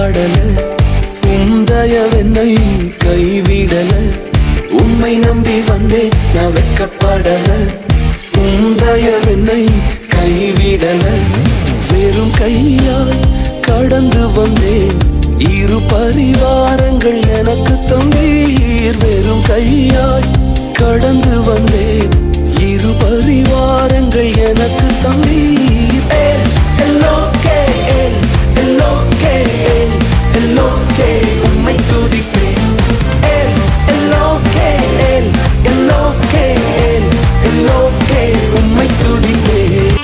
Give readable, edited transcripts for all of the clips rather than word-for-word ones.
வெட்கப்படல, உந்தயவென்னை கைவிடல. உம்மை நம்பி வந்தேன் நான் வெட்கப்படல, உந்தயவென்னை கைவிடல. வெறும் கையால் கடந்து வந்தேன், இரு பரிவாரங்கள் எனக்கு தந்தீர். வெறும் கையாய் கடந்து வந்தேன், இரு பரிவாரங்கள் எனக்கு தந்தீர். எல்லோக்கே எல்லோக்கே எல்லோக்கே உம்மை துதிப்பேன். எல்லோக்கே எல்லோக்கே எல்லோக்கே உம்மை துதிப்பேன்.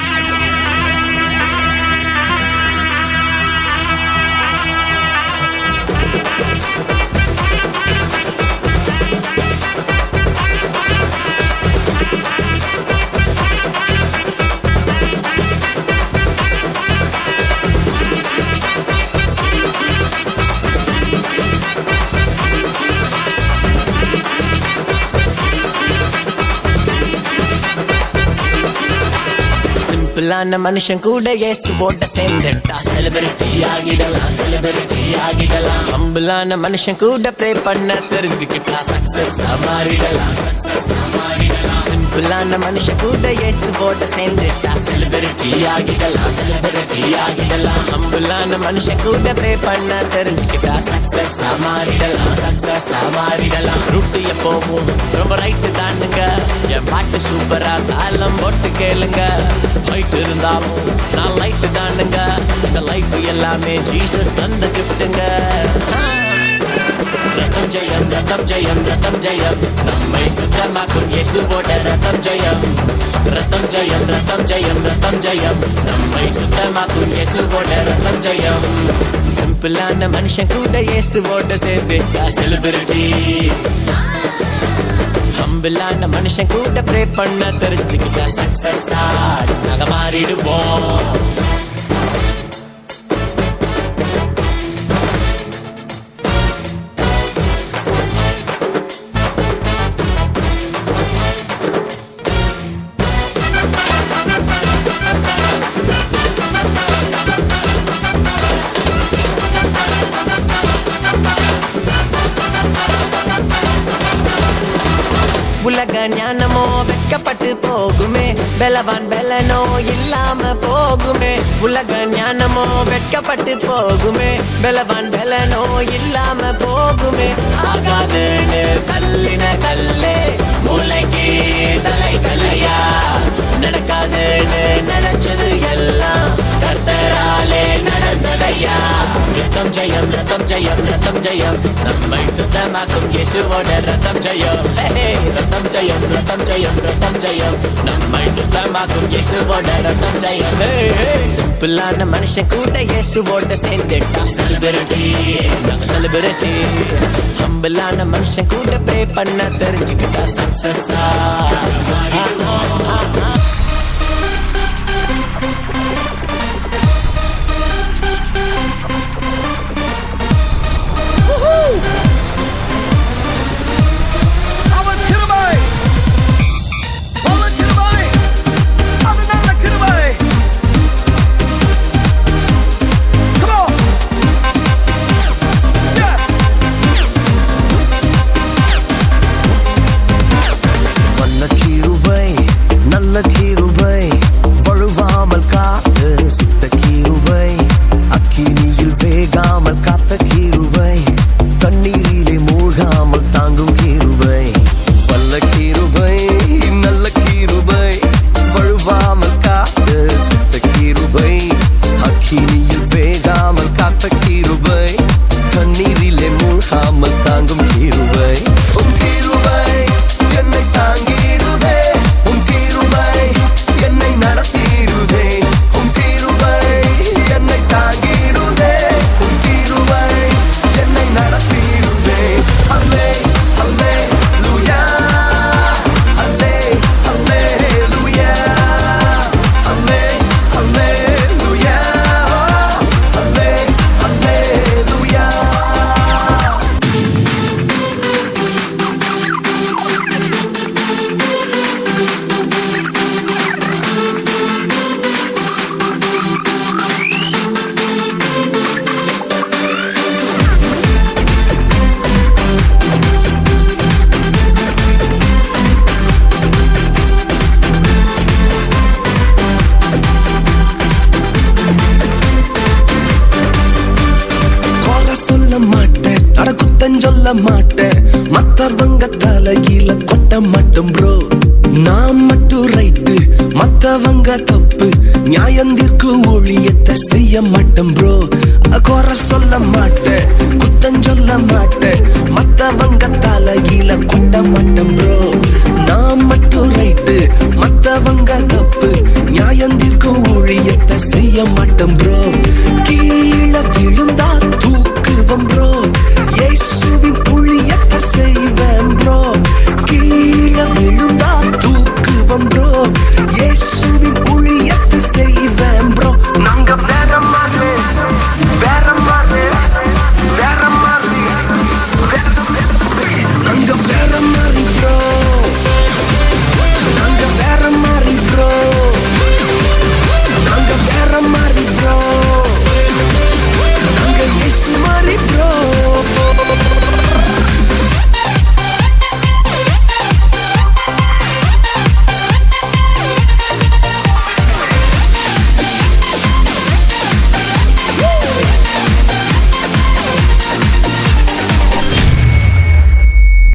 சிம்பிளான மனுஷன் கூட இயேசுவோட சேர்ந்துட்டா செலிபிரிட்டி ஆகிடலாம், செலிபிரிட்டி ஆகிடலாம். ஹம்பிளான மனுஷன் கூட ப்ரே பண்ண தெரிஞ்சுக்கிட்டா சக்சஸ் மாறிடலாம், சக்சஸ் மாறிடலாம். சிம்பிளான மனுஷன் கூட இயேசுவோட சேர்ந்துட்டா செலிபிரிட்டி ஆகிடலாம், செலிபிரிட்டி ஆகிடலாம். ஹம்பிளான மனுஷன் கூட ப்ரே பண்ண தெரிஞ்சுக்கிட்டா சக்சஸ் மாறிடலாம், சக்சஸ் மாறிடலாம். ரூட்டு எப்போவும் ரொம்ப ரைட்டு தானுங்க, என் பாட்டு சூப்பரா தாளம் போட்டு கேளுங்க. ஹைட் இருந்தாலும் நான் லைட்டு தானுங்க, இந்த லைஃப் எல்லாமே ஜீசஸ் தந்த கிஃப்ட்டுங்க. ரத்தம் ஜெயம் ரத்தம் ஜெயம் ரத்தம் ஜெயம், நம்மை சுத்தமாக்கும் இயேசுவோட ரத்தம் ஜெயம். ரத்தம் ஜெயம் ரத்தம் ஜெயம் ரத்தம் ஜெயம், நம்மை சுத்தமாக்கும் இயேசுவோட ரத்தம் ஜெயம். சிம்பிளான மனுஷன் கூட இயேசுவோட சேர்ந்துட்டா செலிபிரிட்டி. ஹம்பிளான மனுஷன் கூட ப்ரே பண்ண தெரிஞ்சுக்கிட்டா சக்சஸ் நாங்க மாறிடுவோம். உலக ஞானமோ வெட்கப்பட்டு போகுமே, பலவான் பலனோ இல்லாம போகுமே. உலக ஞானமோ வெட்கப்பட்டு போகுமே, பலவான் பலனோ இல்லாம போகுமே. ஆகாதுன்னு தள்ளின கல்லே மூளைக்கு தலை கல்லையா, நடக்காதுன்னு நினைச்சது எல்லாம் கர்த்தராலே நடந்ததையா. ரத்தம் ஜெயம் ரத்தம் ஜெயம் ரத்தம் ஜெயம், நம்மை சுத்தமாக்கும் இயேசுவோட ரத்தம் ஜெயம். ரத்தம் ஜெயம் ரத்தம் ஜெயம் ரத்தம் ஜெயம், நம்மை சுத்தமாக்கும் இயேசுவோட ரத்தம் ஜெயம். சிம்பிளான மனுஷன் கூட இயேசுவோட சேர்ந்துட்டா செலிபிரிட்டி, நாங்க செலிபிரிட்டி. ஹம்பிளான மனுஷன் கூட ப்ரே பண்ண தெரிஞ்சுக்கிட்டா சக்சஸ். வண்ண சொல்ல மாட்டேன், மத்தவங்க தலையில கொட்ட மாட்டேன் ப்ரோ. நான் மட்டும் ரைட்டு, மத்தவங்க தப்பு, நியாயந்திற்கு ஊழியத்தை செய்ய மாட்டேன் ப்ரோ. குறை சொல்ல மாட்டேன், குத்தம் சொல்ல மாட்டேன், மத்தவங்க தலையில கொட்ட மாட்டேன் ப்ரோ.